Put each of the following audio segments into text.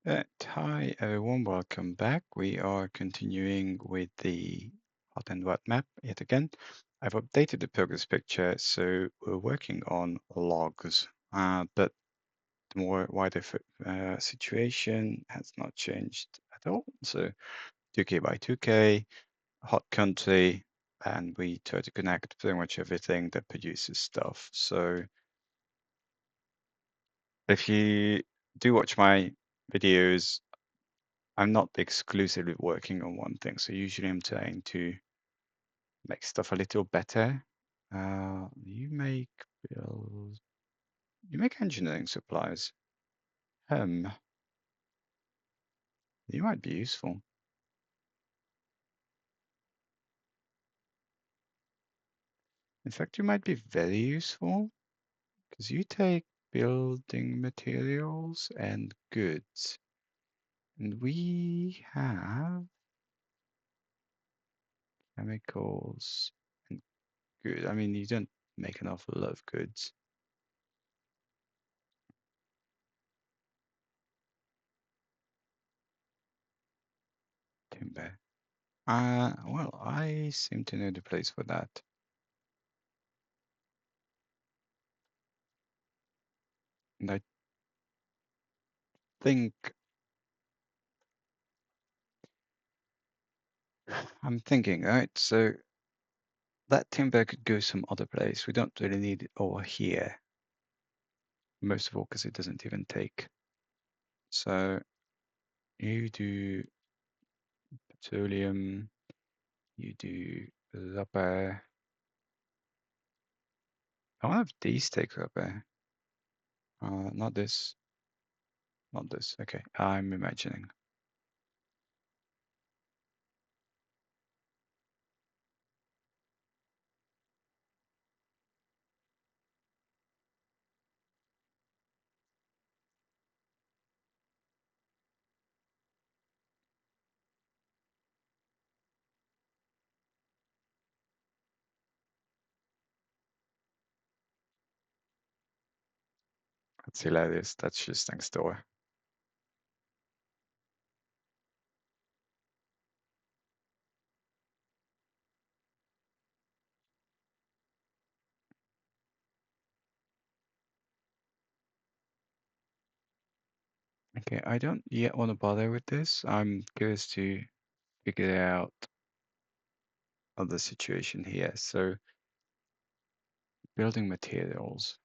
Hi everyone, welcome back. We are continuing with the hot and wet map yet again. I've updated the progress picture, so we're working on logs, but the more wider situation has not changed at all. So 2K by 2K, hot country, and we try to connect pretty much everything that produces stuff. So if you do watch my videos, I'm not exclusively working on one thing. So usually I'm trying to make stuff a little better. You make build, you make engineering supplies. You might be useful. In fact, you might be very useful because you take building materials and goods. And we have chemicals and good. I mean, you don't make an awful lot of goods. Timber. Well, I seem to know the place for that. And I think I'm thinking, right? So that timber could go some other place. We don't really need it over here. Most of all, because it doesn't even take. So you do petroleum, you do rubber. I want to have these take rubber. Not this, not this. Okay, I'm imagining. That's hilarious. That's just next door. Okay, I don't yet want to bother with this. I'm curious to figure out the situation here. So building materials.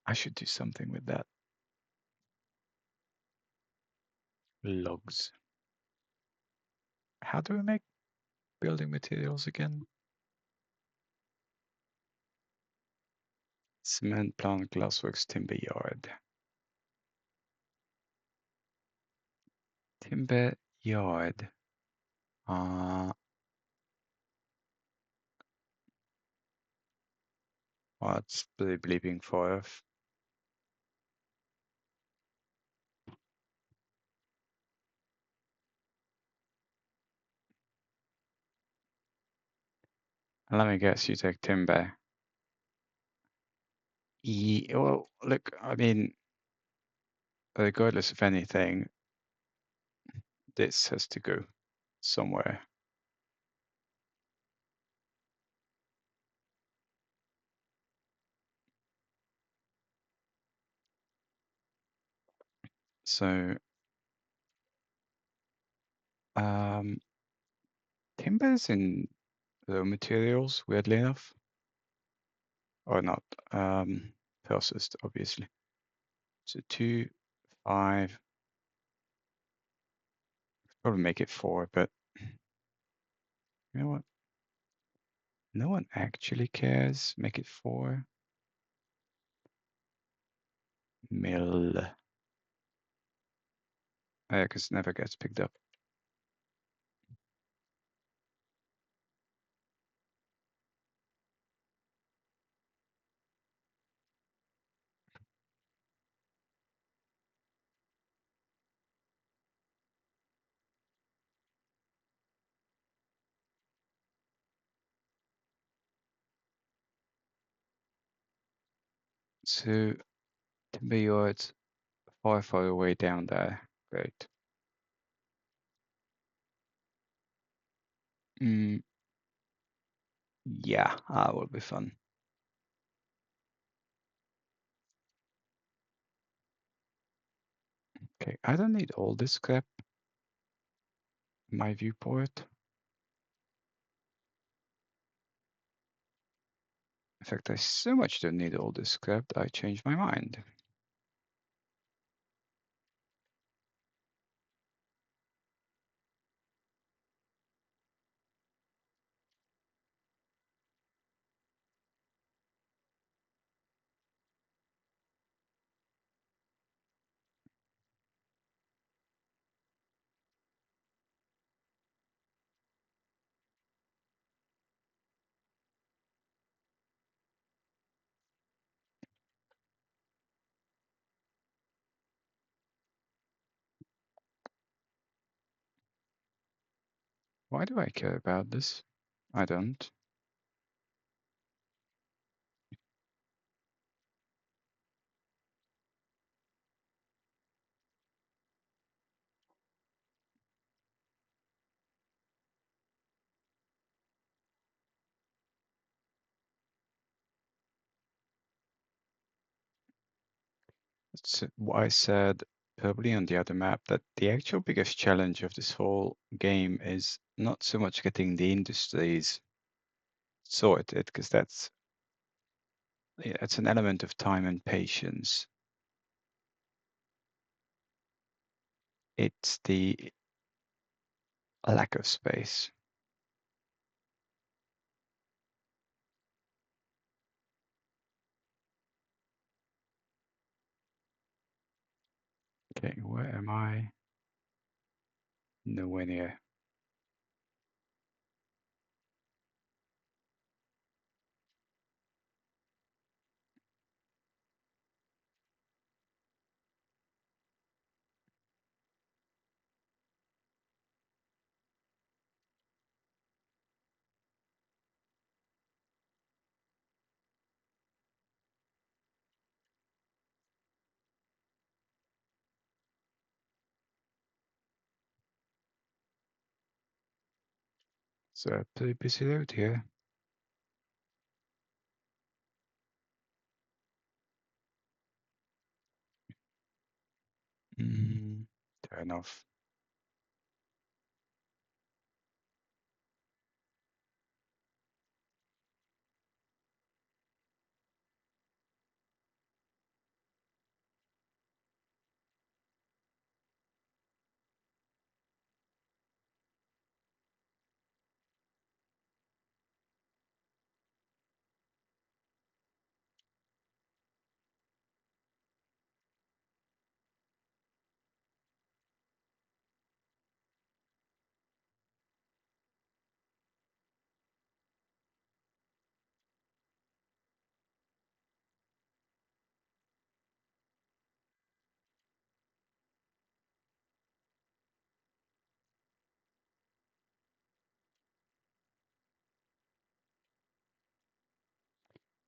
I should do something with that. Logs. How do we make building materials again? Cement plant, glassworks, timber yard. Timber yard. What's the bleeping for? Let me guess, you take timber. Well, look, I mean, regardless of anything, this has to go somewhere. So, timber's in raw materials, weirdly enough, or not, processed, obviously. So 2, 5, probably make it 4, but you know what? No one actually cares. Make it 4. Mill. Yeah, because it never gets picked up. So timber yards far, far away down there. Great. Mm, yeah, that will be fun. Okay, I don't need all this crap in my viewport. In fact, I so much don't need all this crap that I changed my mind. Why do I care about this? I don't. It's what I said probably on the other map, that the actual biggest challenge of this whole game is not so much getting the industries sorted, because it's an element of time and patience. It's the lack of space. Okay, where am I? Nowhere near. It's a pretty busy road here. Fair enough.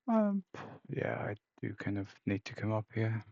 Um, yeah, I do kind of need to come up here.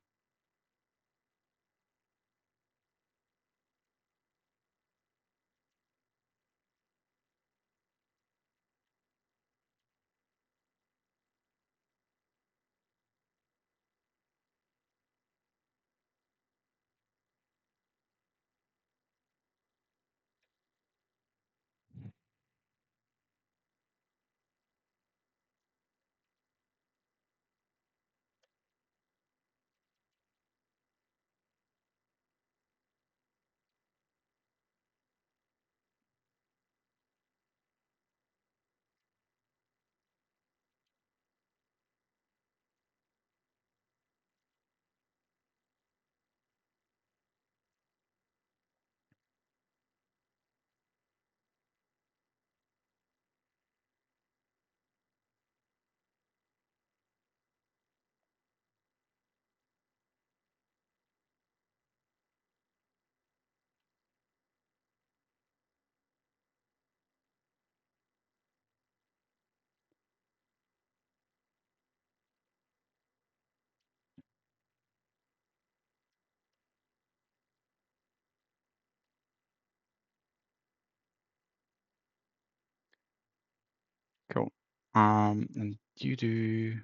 Cool. And you do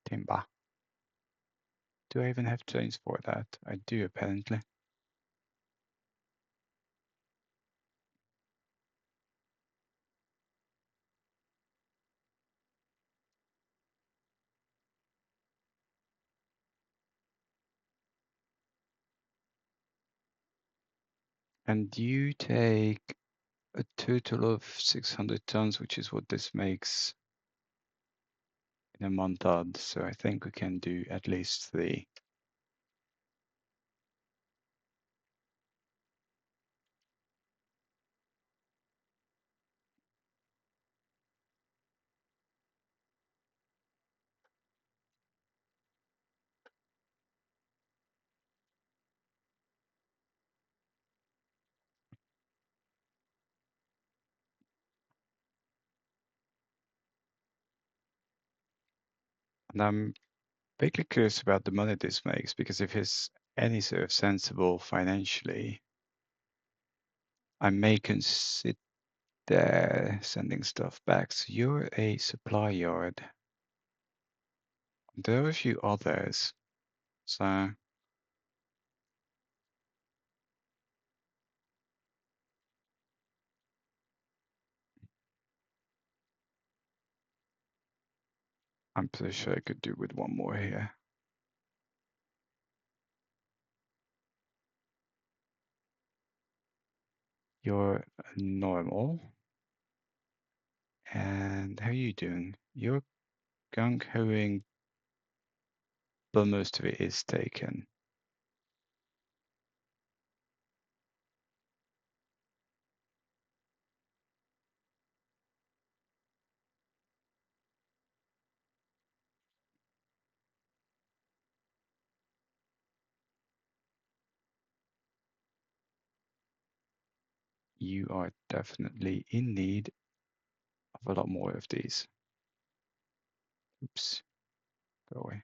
timber. Do I even have chains for that? I do, apparently. And you take a total of 600 tons, which is what this makes in a month. So I think we can do at least 3. And I'm vaguely curious about the money this makes, because if it's any sort of sensible financially, I may consider sending stuff back. So you're a supply yard. There are a few others. So I'm pretty sure I could do with one more here. You're normal. And how are you doing? You're gung-hoing, but most of it is taken. You are definitely in need of a lot more of these. Oops, go away.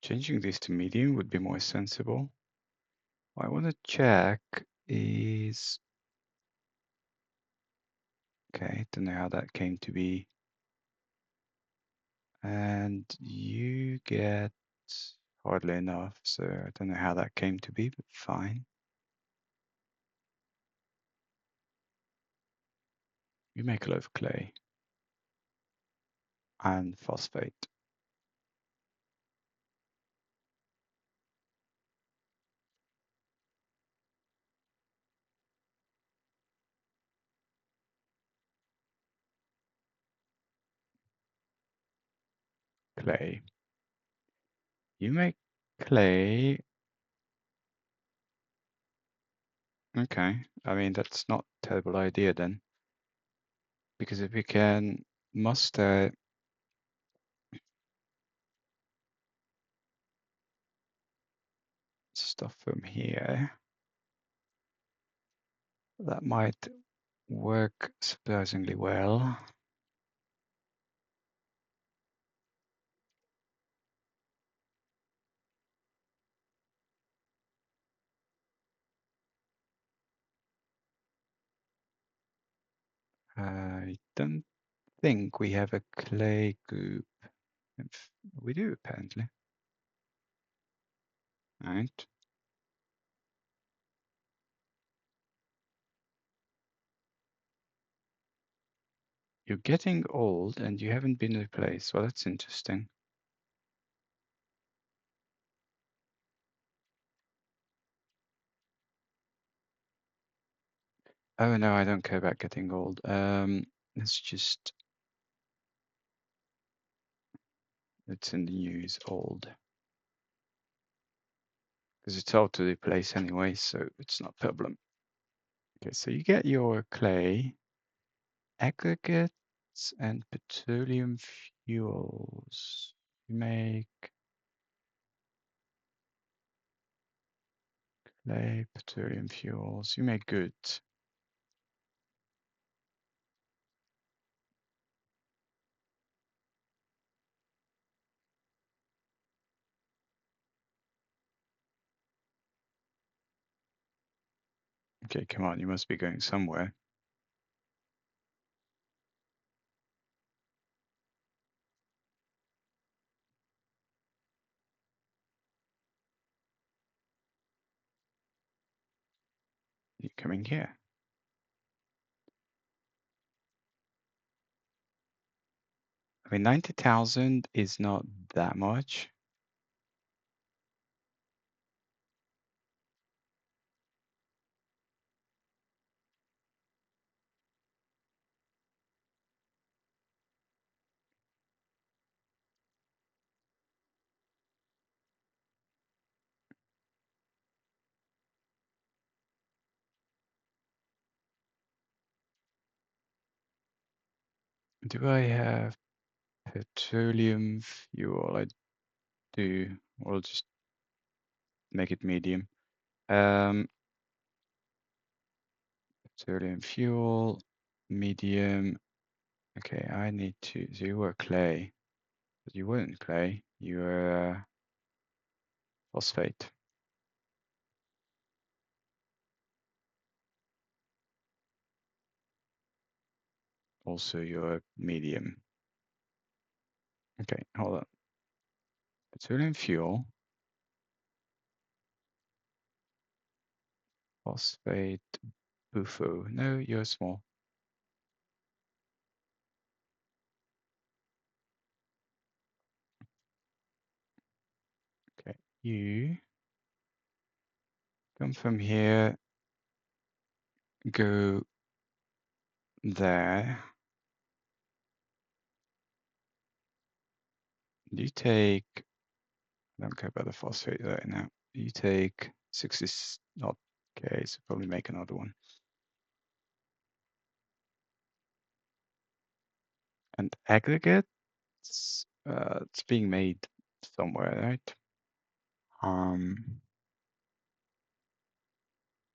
Changing this to medium would be more sensible. What I want to check is, okay, don't know how that came to be. And you get hardly enough, so I don't know how that came to be, but fine. You make a lot of clay and phosphate. Clay. You make clay. Okay. I mean, that's not a terrible idea then. Because if we can muster stuff from here, that might work surprisingly well. I don't think we have a clay group. We do, apparently. Right. You're getting old and you haven't been replaced. Well, that's interesting. Oh no, I don't care about getting old. Let's just, it's in the news, old. Because it's hard to replace anyway, so it's not a problem. Okay, so you get your clay. aggregates and petroleum fuels. You make clay, petroleum fuels. You make goods. Okay, come on, you must be going somewhere. You're coming here. I mean, 90,000 is not that much. Do I have petroleum fuel? I do. We'll just make it medium. Petroleum fuel, medium. Okay, I need to. So you were clay, but you weren't clay. You were phosphate. Also, you're medium. Okay, hold on. Petroleum fuel, phosphate, bufo. No, you're small. Okay, you come from here, go there. You take, I don't care about the phosphate right now. You take 60, not, okay, so probably make another one. And aggregate, it's being made somewhere, right?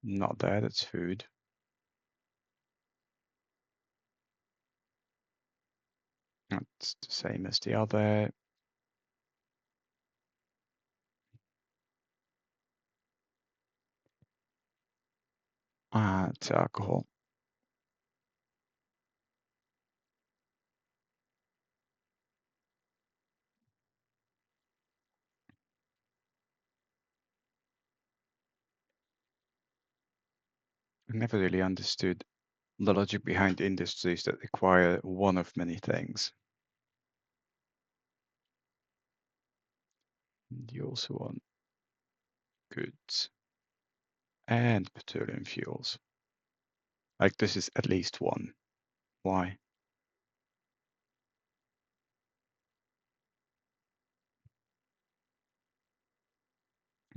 Not that, it's food. It's the same as the other. It's alcohol. I never really understood the logic behind industries that require one of many things. You also want goods and petroleum fuels. Like this is at least one. Why?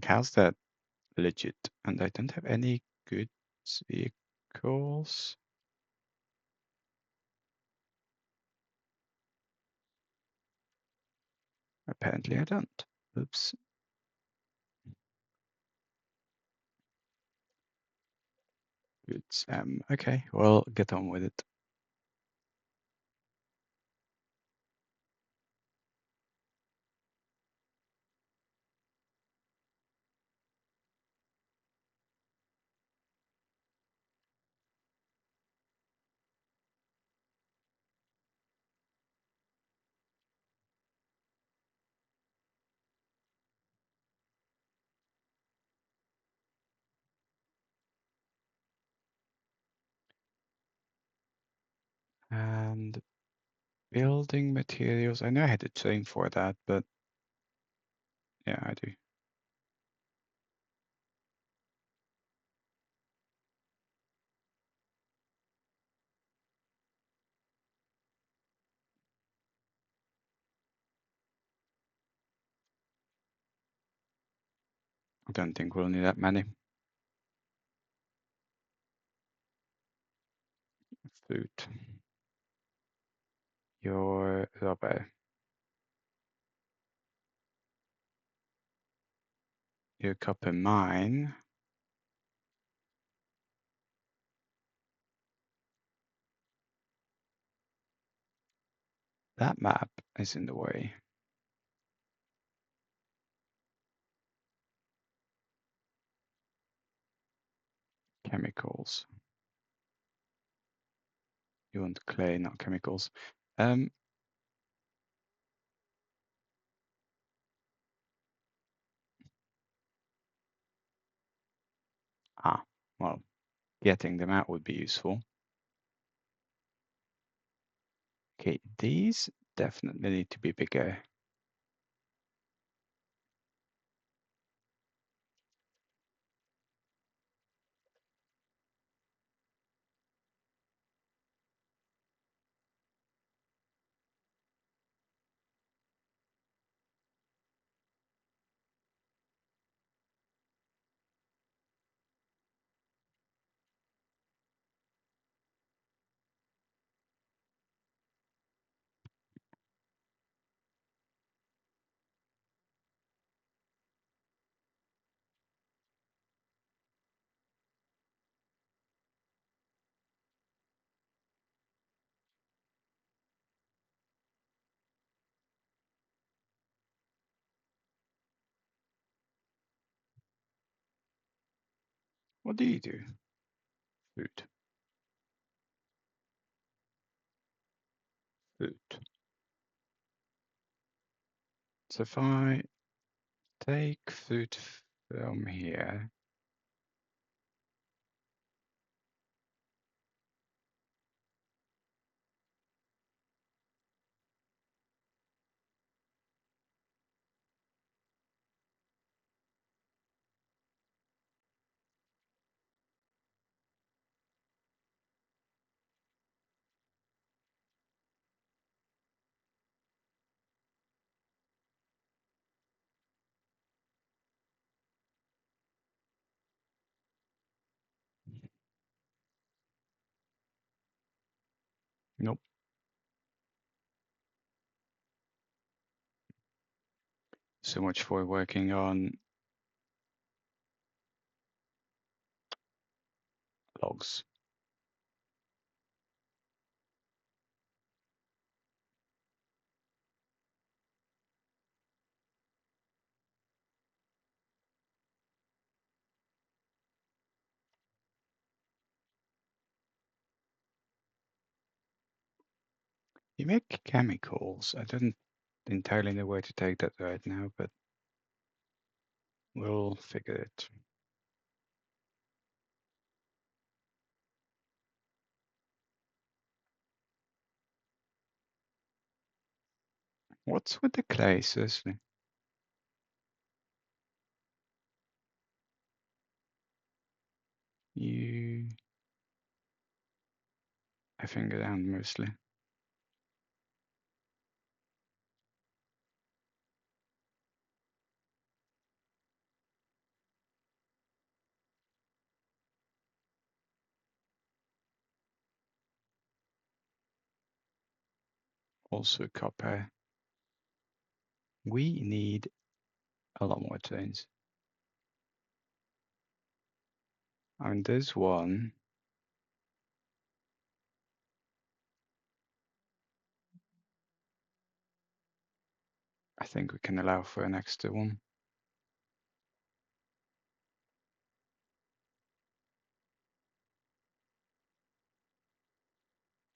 How's that legit? And I don't have any goods vehicles. Apparently I don't. Oops. Goods. Okay, well, get on with it. And building materials. I know I had to train for that, but yeah, I do. I don't think we'll need that many. Food. your rubber, your copper mine. That map is in the way. Chemicals. You want clay, not chemicals. Well, getting them out would be useful. Okay, these definitely need to be bigger. What do you do? Food. Food. So if I take food from here, nope. So much for working on logs. You make chemicals. I don't entirely know where to take that right now, but we'll figure it. What's with the clay, seriously? You effing around mostly. Also copper. We need a lot more trains. And there's one. I think we can allow for an extra one.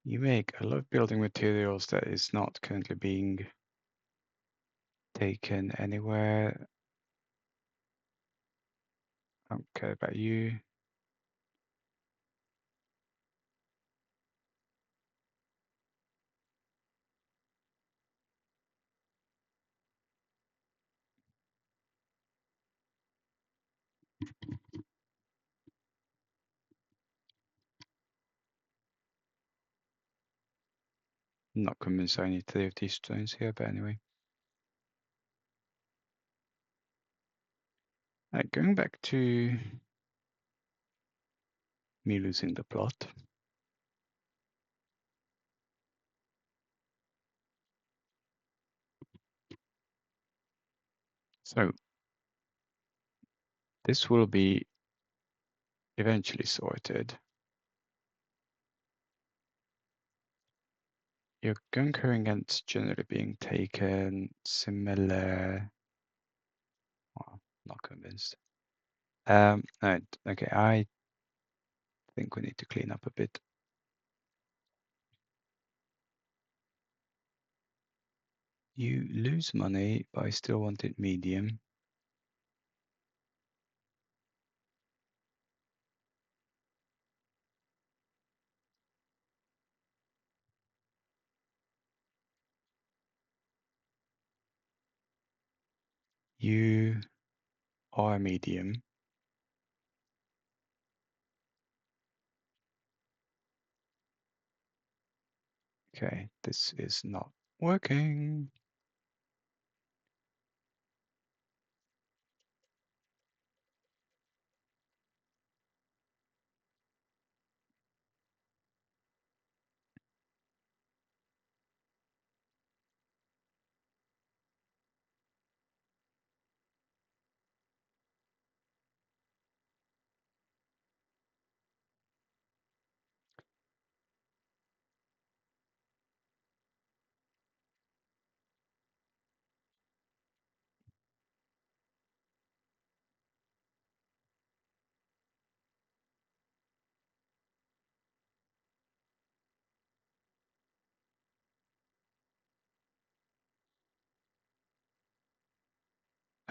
You make a lot of building materials that is not currently being taken anywhere. I don't care about you. I'm not convinced I need 3 of these stones here, but anyway. Going back to me losing the plot. So this will be eventually sorted. Your gun currents generally being taken similar. Well, not convinced. Right, okay, I think we need to clean up a bit. You lose money, but I still want it medium. You are medium. Okay, this is not working.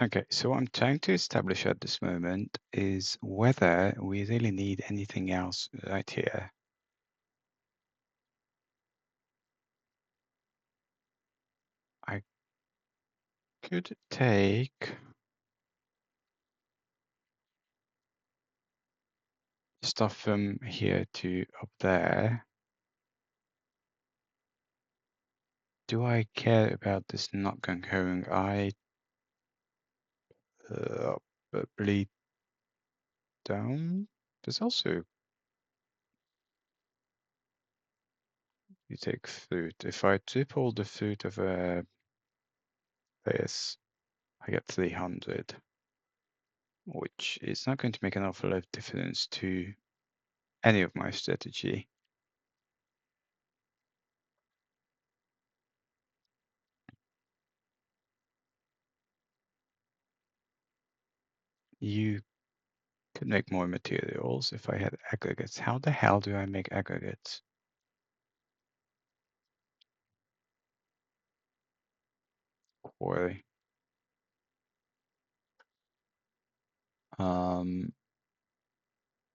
Okay, so what I'm trying to establish at this moment is whether we really need anything else right here. I could take stuff from here to up there. Do I care about this not concurring? I probably don't. There's also, you take fruit. If I triple the fruit of this, I get 300, which is not going to make an awful lot of difference to any of my strategy. You could make more materials if I had aggregates. How the hell do I make aggregates? Quarry.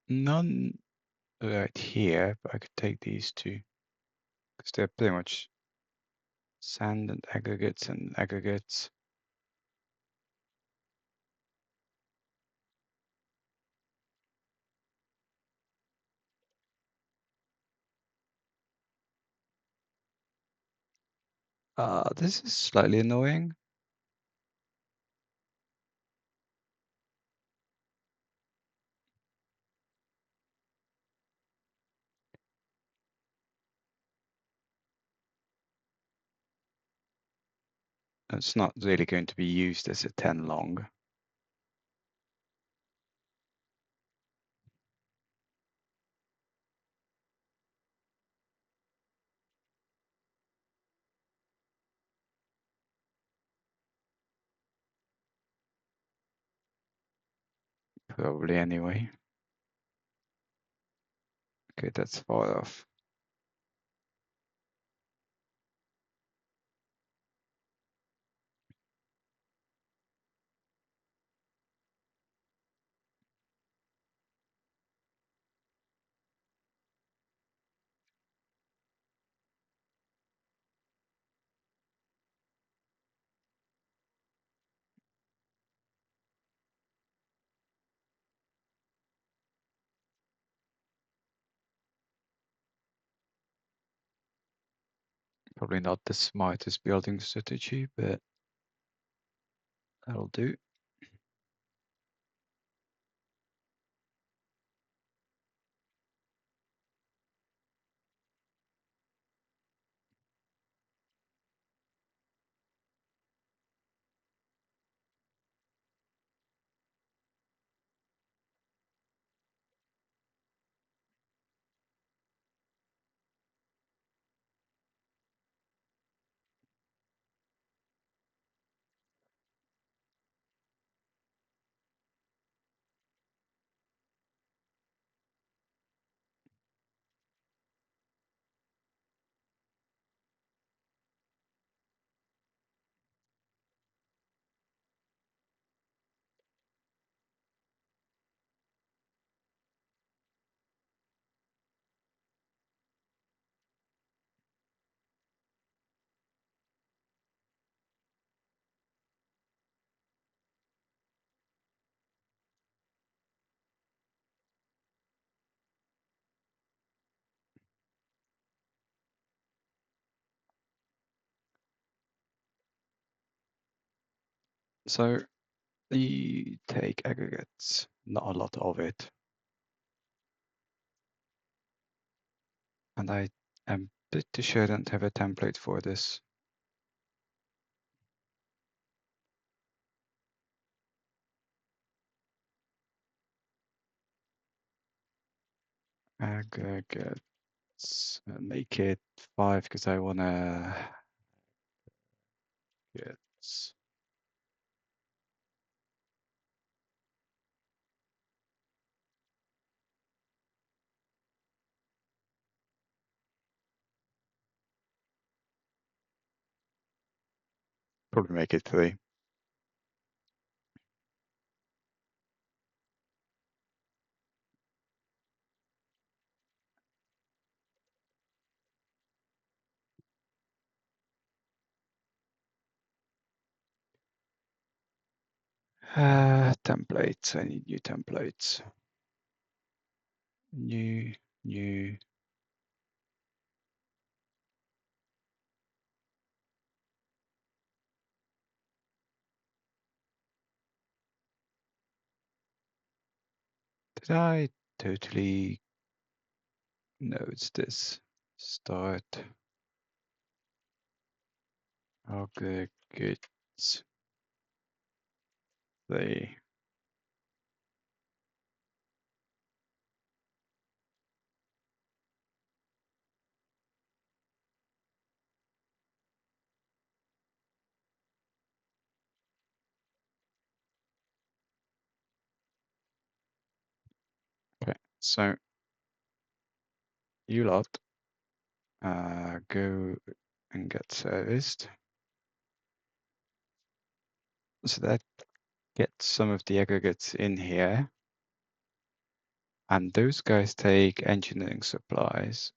None right here, but I could take these two because they're pretty much sand and aggregates and aggregates. This is slightly annoying. It's not really going to be used as a 10 long. Probably anyway. Okay, that's far off. Probably not the smartest building strategy, but that'll do. So you take aggregates, not a lot of it. And I am pretty sure I don't have a template for this. Aggregates, make it 5 because I wanna get. Probably make it 3. Templates, I need new templates. New. Did I totally? No, it's this. Start aggregates. Okay, so you lot go and get serviced. So that gets some of the aggregates in here. And those guys take engineering supplies,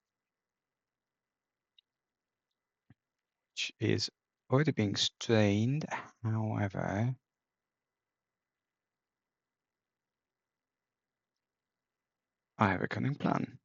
which is already being strained. However, I have a cunning plan.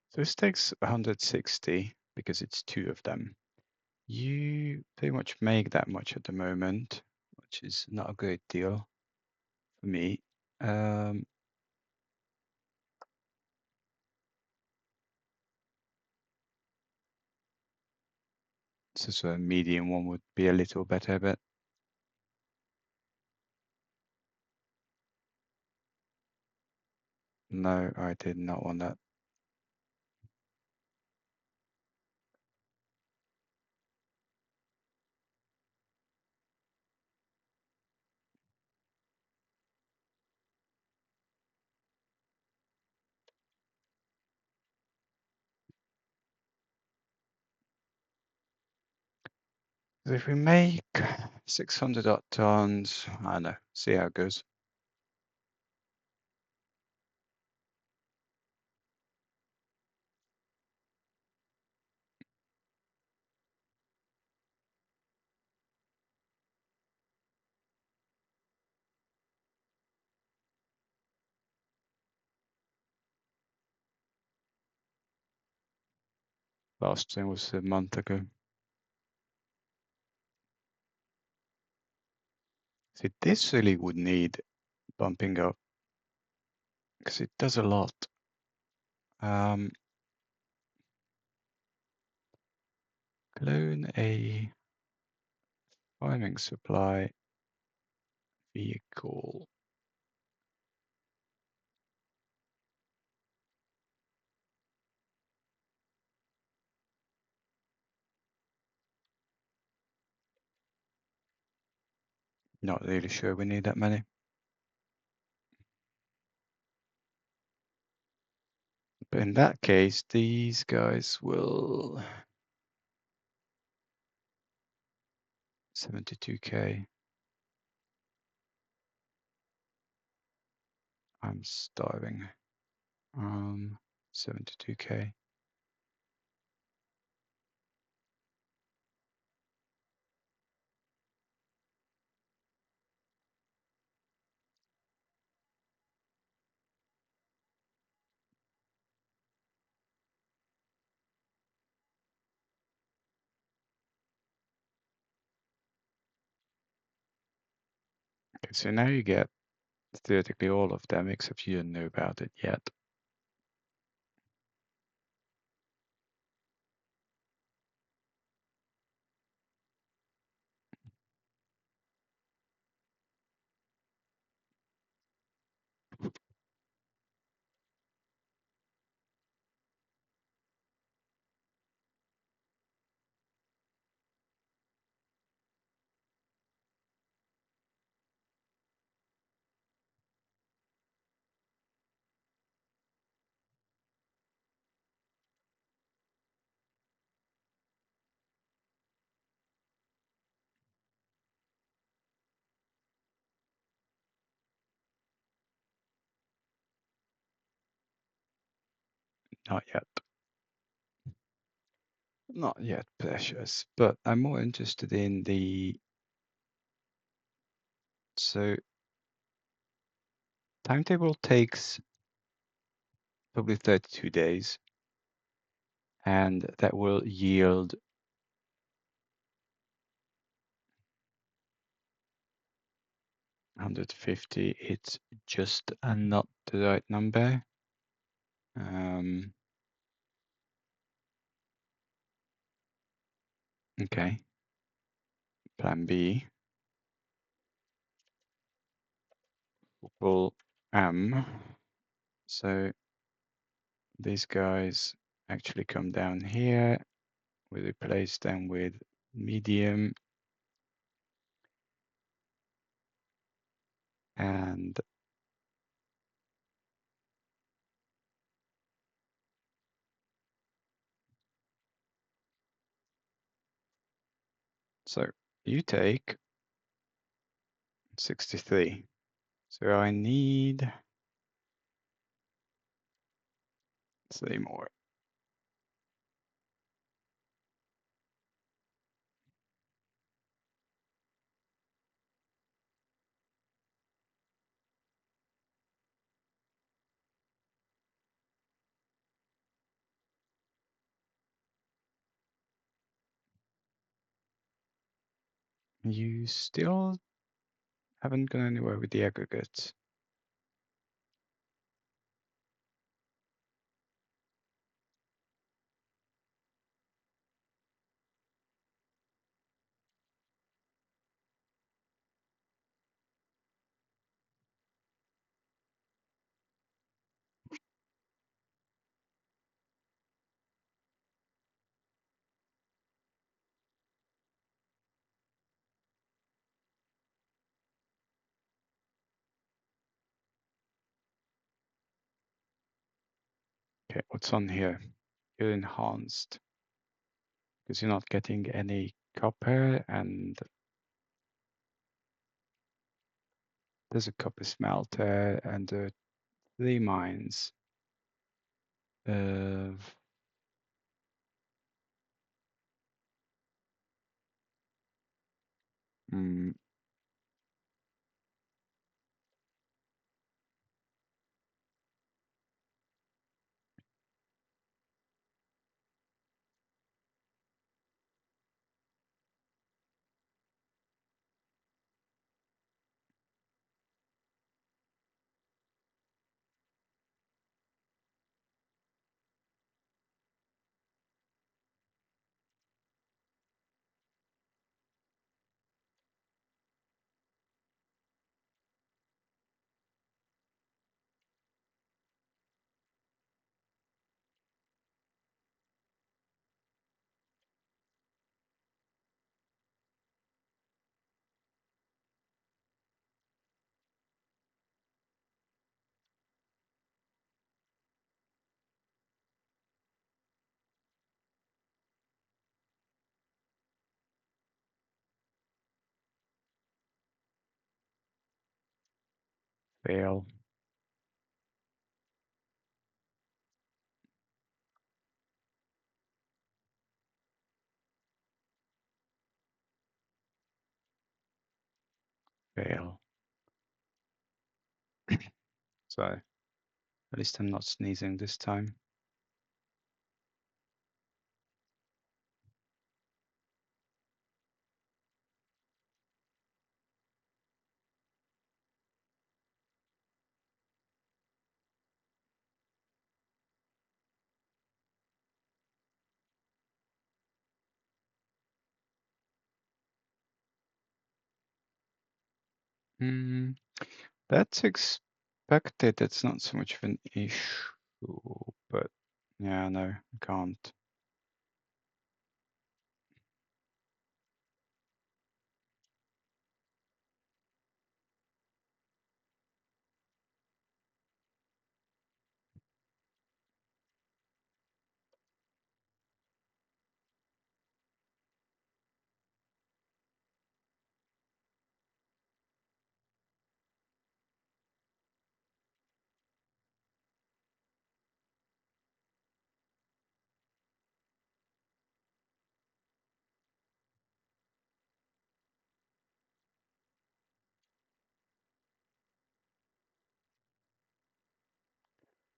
So this takes 160 because it's 2 of them. You pretty much make that much at the moment, which is not a great deal for me. So a medium one would be a little better, but no, I did not want that. So if we make 600 odd tons, I don't know, see how it goes. Last thing was a month ago. See, this really would need bumping up because it does a lot. Clone a farming supply vehicle. Not really sure we need that many. But in that case, these guys will 72K. I'm starving. 72K. Okay, so now you get theoretically all of them, except you don't know about it yet. Not yet. Not yet, precious. But I'm more interested in the... So timetable takes probably 32 days, and that will yield 150. It's just not the right number. Okay. Plan B. Pull M. So these guys actually come down here. We replace them with medium. And so you take 63. So I need 3 more. You still haven't gone anywhere with the aggregates. Okay, what's on here? You're enhanced because you're not getting any copper, and there's a copper smelter, and there are 3 mines of Fail. Fail. So at least I'm not sneezing this time. That's expected. That's not so much of an issue, but yeah, no, I can't.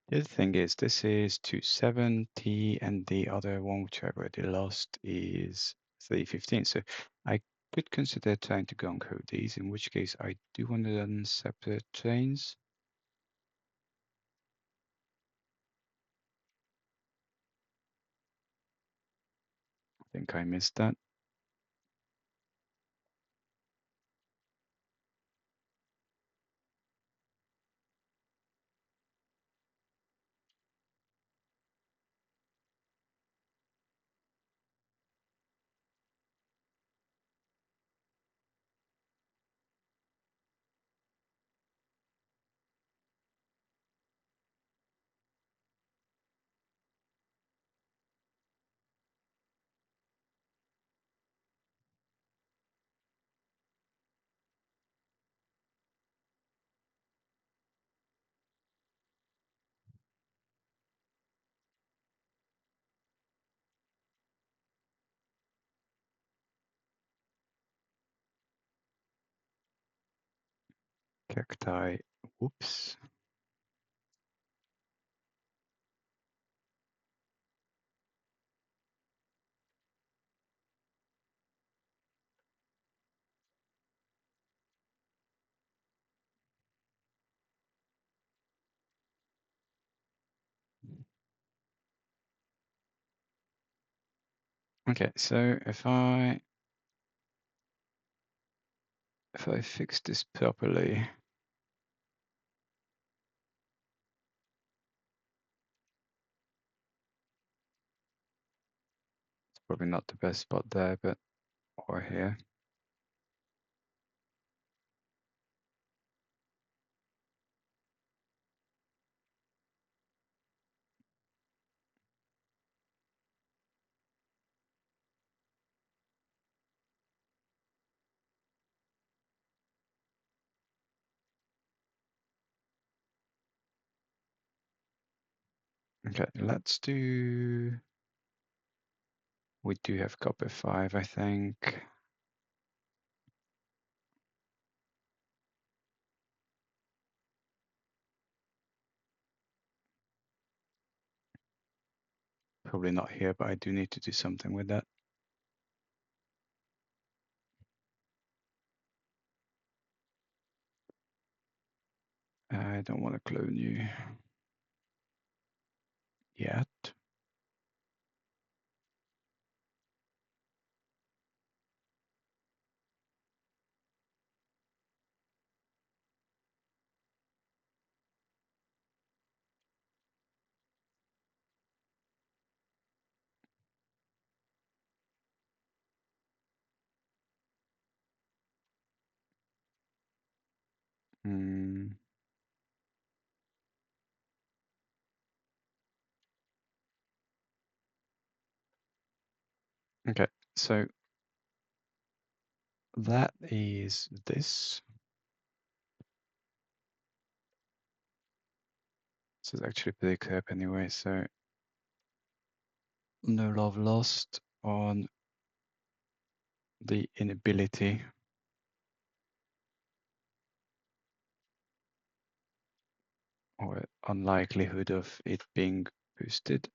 The other thing is this is 270 and the other one which I've already lost is 315. So I could consider trying to go and code these, in which case I do want to run separate trains. I think I missed that. Cacti, whoops. Okay, so if I fix this properly, it's probably not the best spot there, but or here. Okay, let's do. We do have copper 5, I think. Probably not here, but I do need to do something with that. I don't want to clone you yet. Hmm. Okay, so that is this. This is actually pretty clear anyway, so no love lost on the inability or unlikelihood of it being boosted.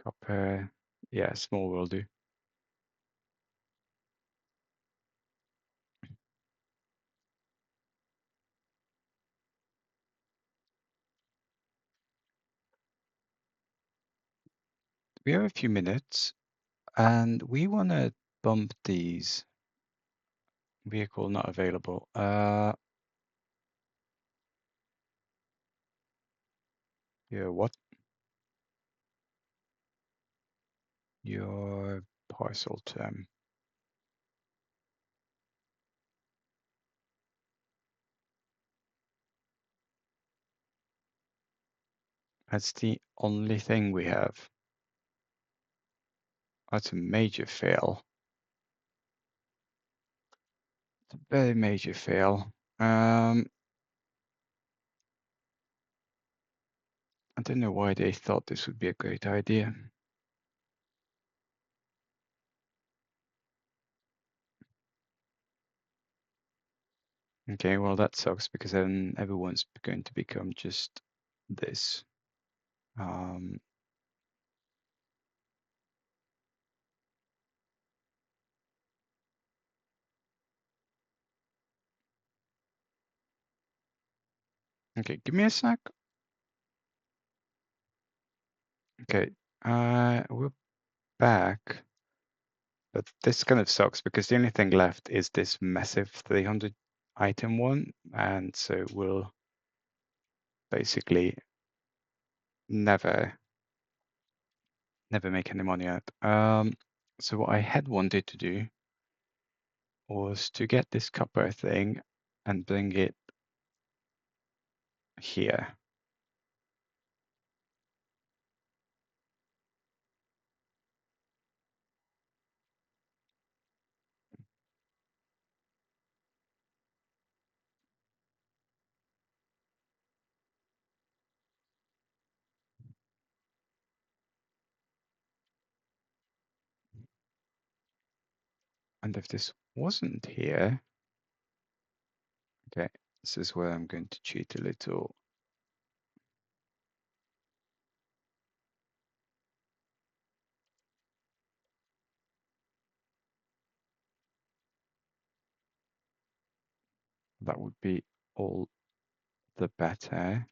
Copper, yeah, small will do. We have a few minutes and we want to bump these. Vehicle not available. Yeah, what? Your parcel term. That's the only thing we have. That's a major fail. It's a very major fail. I don't know why they thought this would be a great idea. Okay, well that sucks because then everyone's going to become just this. Okay, give me a sec. Okay, we're back. But this kind of sucks because the only thing left is this massive 300 item one, and so we'll basically never make any money out. So what I had wanted to do was to get this copper thing and bring it here. And if this wasn't here, okay, this is where I'm going to cheat a little. That would be all the better.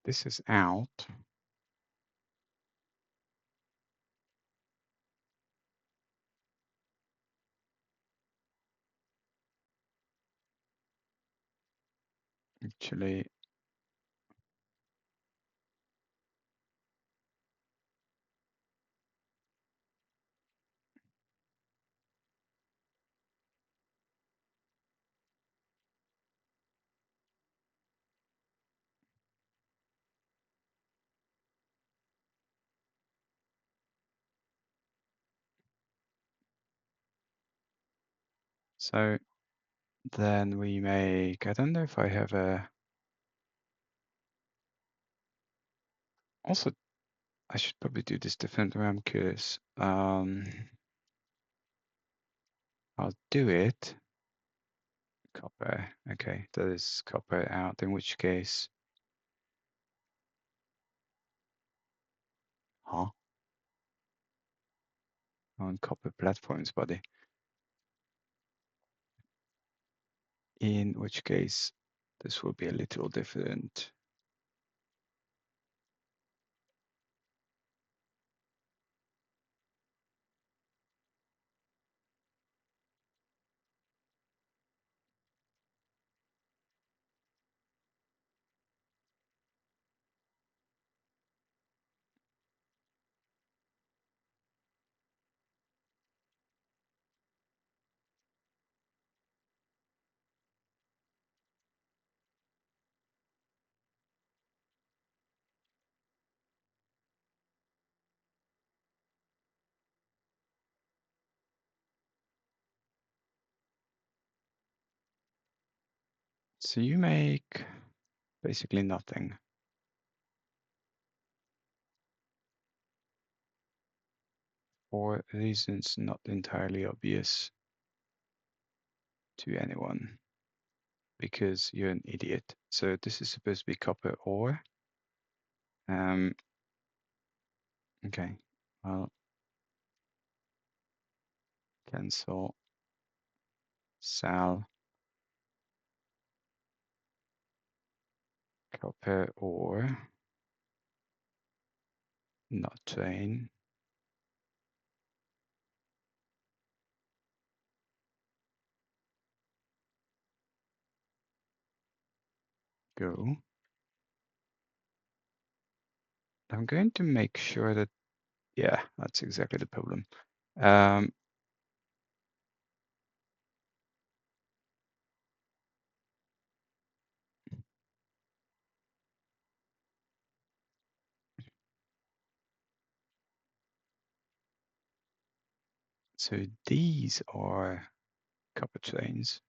This is out. Actually, so then we make, I don't know if I have a, also, I should probably do this differently. I'm curious. I'll do it. Copper. Okay, that is copper out, in which case Huh? On copper platforms, buddy. In which case, this will be a little different. So you make basically nothing for reasons not entirely obvious to anyone because you're an idiot. So this is supposed to be copper ore. Okay, well, cancel, sell, copper ore, not train, go. I'm going to make sure that, yeah, that's exactly the problem. So these are copper trains.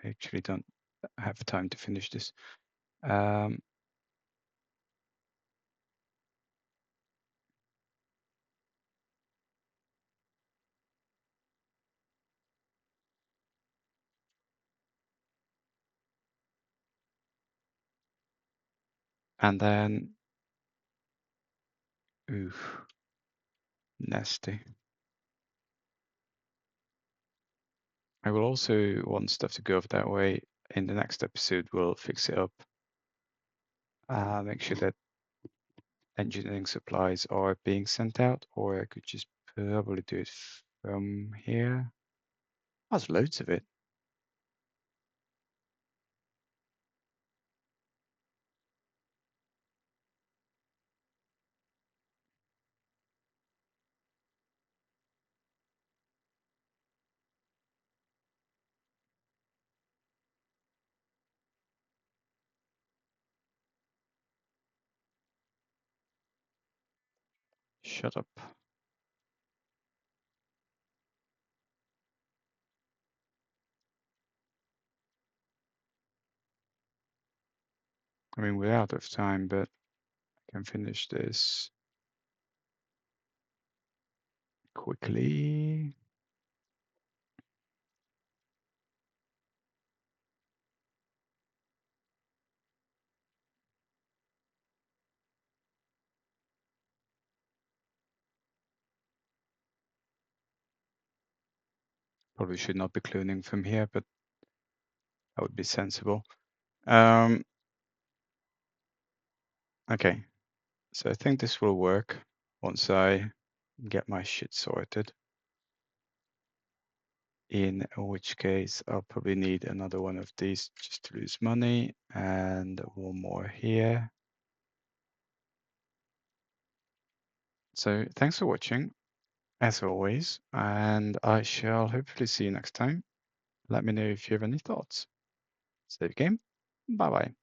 I actually don't have time to finish this. And then, oof, nasty. I will also want stuff to go over that way. In the next episode, we'll fix it up. Make sure that engineering supplies are being sent out, or I could just probably do it from here. There's loads of it. Shut up. I mean, we're out of time, but I can finish this quickly. Probably should not be cloning from here, but that would be sensible. Okay, so I think this will work once I get my shit sorted. In which case, I'll probably need another one of these just to lose money, and one more here. So thanks for watching, as always, and I shall hopefully see you next time. Let me know if you have any thoughts. Save game. Bye bye.